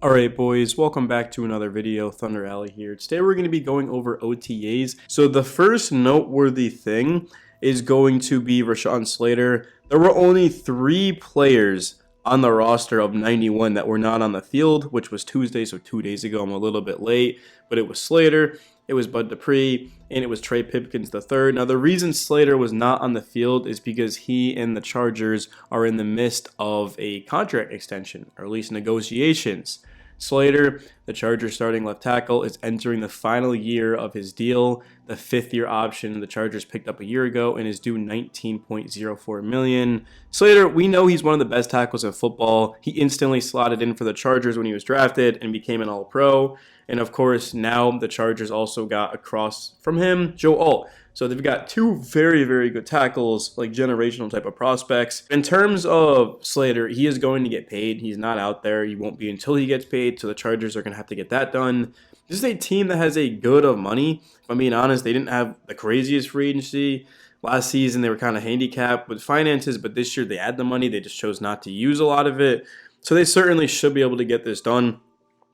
Alright boys, welcome back to another video. Thunder Alley here. Today we're going to be going over OTAs. So the first noteworthy thing is going to be Rashawn Slater. There were only 3 players on the roster of 91 that were not on the field, which was Tuesday, so 2 days ago. I'm a little bit late, but it was Slater, it was Bud Dupree, and it was Trey Pipkins III. Now the reason Slater was not on the field is because he and the Chargers are in the midst of a contract extension, or at least negotiations. Slater, the Chargers starting left tackle, is entering the final year of his deal. The 5th-year option the Chargers picked up a year ago and is due $19.04 million. Slater, we know he's one of the best tackles in football. He instantly slotted in for the Chargers when he was drafted and became an All-Pro. And of course, now the Chargers also got across from him Joe Alt. So they've got 2 very, very good tackles, like generational type of prospects. In terms of Slater, he is going to get paid. He's not out there. He won't be until he gets paid. So the Chargers are going to have to get that done. This is a team that has a good of money. If I'm being honest, they didn't have the craziest free agency. Last season, they were kind of handicapped with finances, but this year they had the money. They just chose not to use a lot of it. So they certainly should be able to get this done.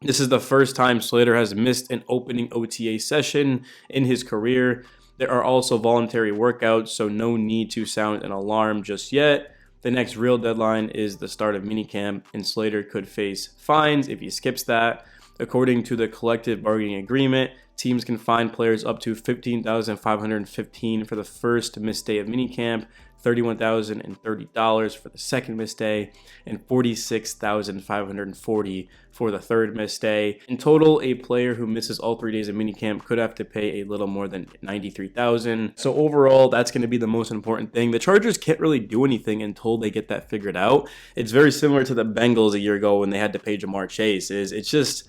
This is the first time Slater has missed an opening OTA session in his career. There are also voluntary workouts, so no need to sound an alarm just yet. The next real deadline is the start of minicamp, and Slater could face fines if he skips that. According to the collective bargaining agreement, teams can fine players up to $15,515 for the first missed day of minicamp, $31,030 for the second missed day, and $46,540 for the third missed day. In total, a player who misses all 3 days of minicamp could have to pay a little more than $93,000. So overall, that's going to be the most important thing. The Chargers can't really do anything until they get that figured out. It's very similar to the Bengals a year ago when they had to pay Jamar Chase. It just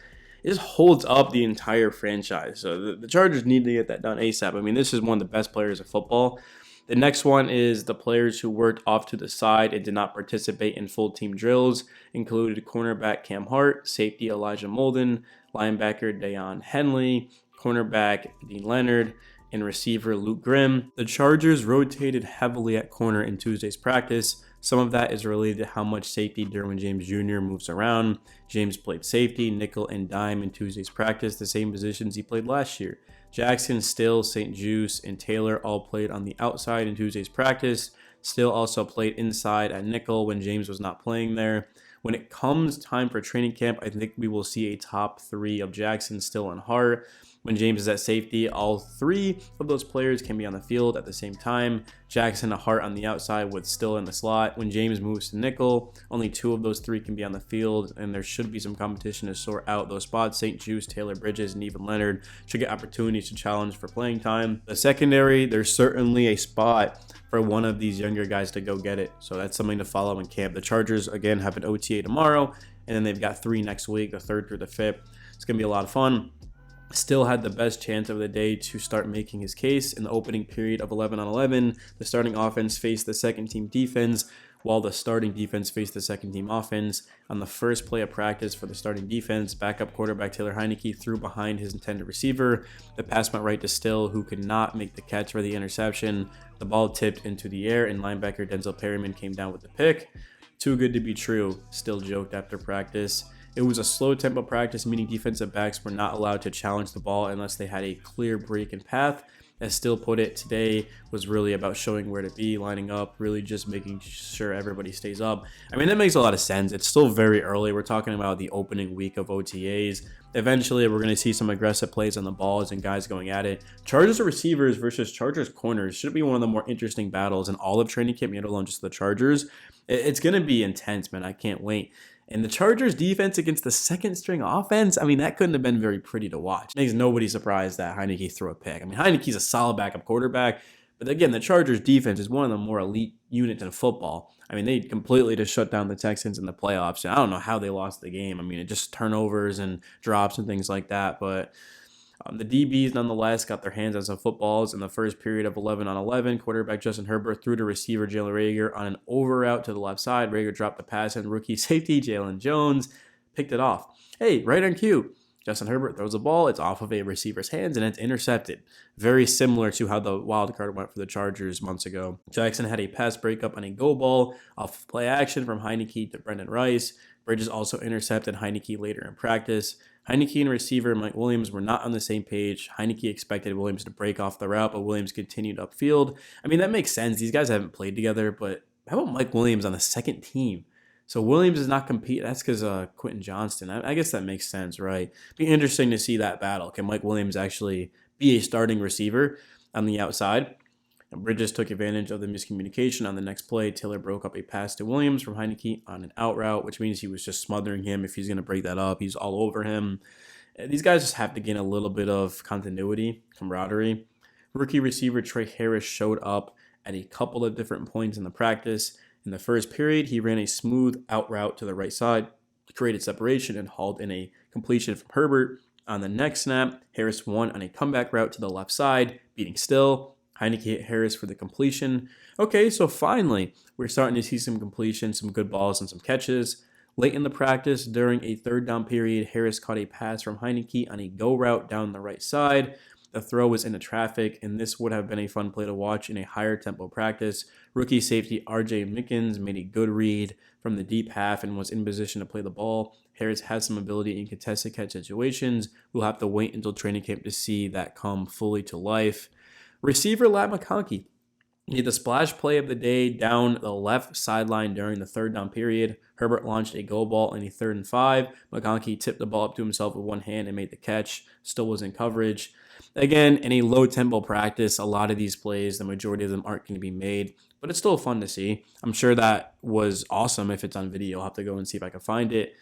holds up the entire franchise. So the Chargers need to get that done ASAP. I mean, this is one of the best players of football. The next one is the players who worked off to the side and did not participate in full team drills, included cornerback Cam Hart, safety Elijah Molden, linebacker Deion Henley, cornerback Dean Leonard, and receiver Luke Grimm. The Chargers rotated heavily at corner in Tuesday's practice. Some of that is related to how much safety Derwin James Jr. moves around. James played safety, nickel, and dime in Tuesday's practice, the same positions he played last year. Jackson, Still, St. Juice, and Taylor all played on the outside in Tuesday's practice. Still also played inside at nickel when James was not playing there. When it comes time for training camp, I think we will see a top 3 of Jackson, Still, and Hart. When James is at safety, all 3 of those players can be on the field at the same time. Jackson and Hart on the outside with Still in the slot. When James moves to nickel, only 2 of those 3 can be on the field, and there should be some competition to sort out those spots. St. Juice, Taylor Bridges, and even Leonard should get opportunities to challenge for playing time. The secondary, there's certainly a spot for one of these younger guys to go get it. So that's something to follow in camp. The Chargers, again, have an OTA tomorrow, and then they've got 3 next week, the 3rd through the 5th. It's going to be a lot of fun. Still had the best chance of the day to start making his case. In the opening period of 11-on-11, the starting offense faced the second team defense, while the starting defense faced the second team offense. On the first play of practice for the starting defense, backup quarterback Taylor Heinicke threw behind his intended receiver. The pass went right to Still, who could not make the catch for the interception. The ball tipped into the air, and linebacker Denzel Perryman came down with the pick. Too good to be true, Still joked after practice. It was a slow tempo practice, meaning defensive backs were not allowed to challenge the ball unless they had a clear break and path. As Still put it, today was really about showing where to be, lining up, really just making sure everybody stays up. I mean, that makes a lot of sense. It's still very early. We're talking about the opening week of OTAs. Eventually, we're going to see some aggressive plays on the balls and guys going at it. Chargers receivers versus Chargers corners should be one of the more interesting battles in all of training camp, let alone just the Chargers. It's going to be intense, man. I can't wait. And the Chargers defense against the second string offense, I mean, that couldn't have been very pretty to watch. It makes nobody surprised that Heinicke threw a pick. I mean, Heinicke's a solid backup quarterback, but again, the Chargers defense is one of the more elite units in football. I mean, they completely just shut down the Texans in the playoffs. And I don't know how they lost the game. I mean, it just turnovers and drops and things like that, but the DBs, nonetheless, got their hands on some footballs in the first period of 11-on-11. Quarterback Justin Herbert threw to receiver Jalen Reagor on an over route to the left side. Reagor dropped the pass, and rookie safety Jalen Jones picked it off. Hey, right on cue. Justin Herbert throws a ball. It's off of a receiver's hands, and it's intercepted. Very similar to how the wild card went for the Chargers months ago. Jackson had a pass breakup on a go ball off play action from Heinicke to Brendan Rice. Bridges also intercepted Heineke later in practice. Heineke and receiver Mike Williams were not on the same page. Heineke expected Williams to break off the route, but Williams continued upfield. I mean, that makes sense. These guys haven't played together, but how about Mike Williams on the second team? So Williams is not compete. That's because Quentin Johnston. I guess that makes sense, right? Be interesting to see that battle. Can Mike Williams actually be a starting receiver on the outside? And Bridges took advantage of the miscommunication on the next play. Taylor broke up a pass to Williams from Heineke on an out route, which means he was just smothering him. If he's going to break that up, he's all over him. These guys just have to gain a little bit of continuity, camaraderie. Rookie receiver Trey Harris showed up at a couple of different points in the practice. In the first period, he ran a smooth out route to the right side, created separation, and hauled in a completion from Herbert. On the next snap, Harris won on a comeback route to the left side, beating Still. Heineke hit Harris for the completion. Okay, so finally, we're starting to see some completion, some good balls, and some catches. Late in the practice, during a third down period, Harris caught a pass from Heineke on a go route down the right side. The throw was into traffic, and this would have been a fun play to watch in a higher tempo practice. Rookie safety R.J. Mickens made a good read from the deep half and was in position to play the ball. Harris has some ability in contested catch situations. We'll have to wait until training camp to see that come fully to life. Receiver Lat McConkey made the splash play of the day down the left sideline during the third down period. Herbert launched a go ball in a 3rd and 5. McConkey tipped the ball up to himself with one hand and made the catch. Still was in coverage. Again, in a low-tempo practice, a lot of these plays, the majority of them aren't going to be made, but it's still fun to see. I'm sure that was awesome if it's on video. I'll have to go and see if I can find it.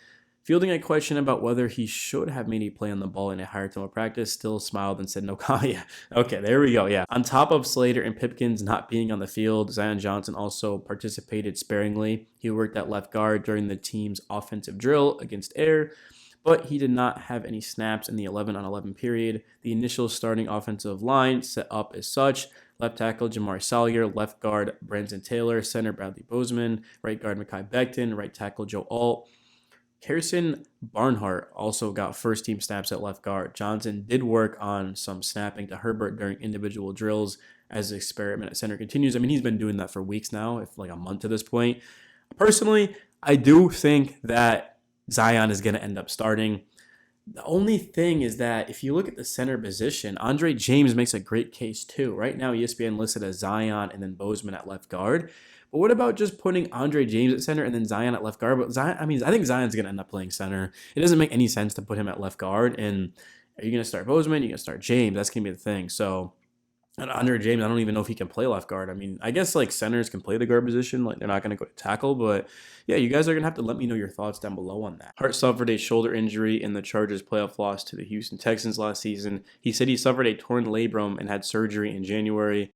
Fielding a question about whether he should have made a play on the ball in a higher tempo practice, Still smiled and said no comment. Yeah, okay, there we go. Yeah. On top of Slater and Pipkins not being on the field, Zion Johnson also participated sparingly. He worked at left guard during the team's offensive drill against Air, but he did not have any snaps in the 11-on-11 period. The initial starting offensive line set up as such: left tackle Jamar Salyer, left guard Branson Taylor, center Bradley Bozeman, right guard Mekhi Becton, right tackle Joe Alt. Harrison Barnhart also got first-team snaps at left guard. Johnson did work on some snapping to Herbert during individual drills as the experiment at center continues. I mean, he's been doing that for weeks now, if like a month to this point. Personally, I do think that Zion is going to end up starting. The only thing is that if you look at the center position, Andre James makes a great case too. Right now, ESPN listed as Zion and then Bozeman at left guard. But what about just putting Andre James at center and then Zion at left guard? But Zion, I think Zion's going to end up playing center. It doesn't make any sense to put him at left guard. And are you going to start Bozeman? You're going to start James. That's going to be the thing. So, and Andre James, I don't even know if he can play left guard. I mean, I guess like centers can play the guard position. Like they're not going to go to tackle. But yeah, you guys are going to have to let me know your thoughts down below on that. Hart suffered a shoulder injury in the Chargers playoff loss to the Houston Texans last season. He said he suffered a torn labrum and had surgery in January.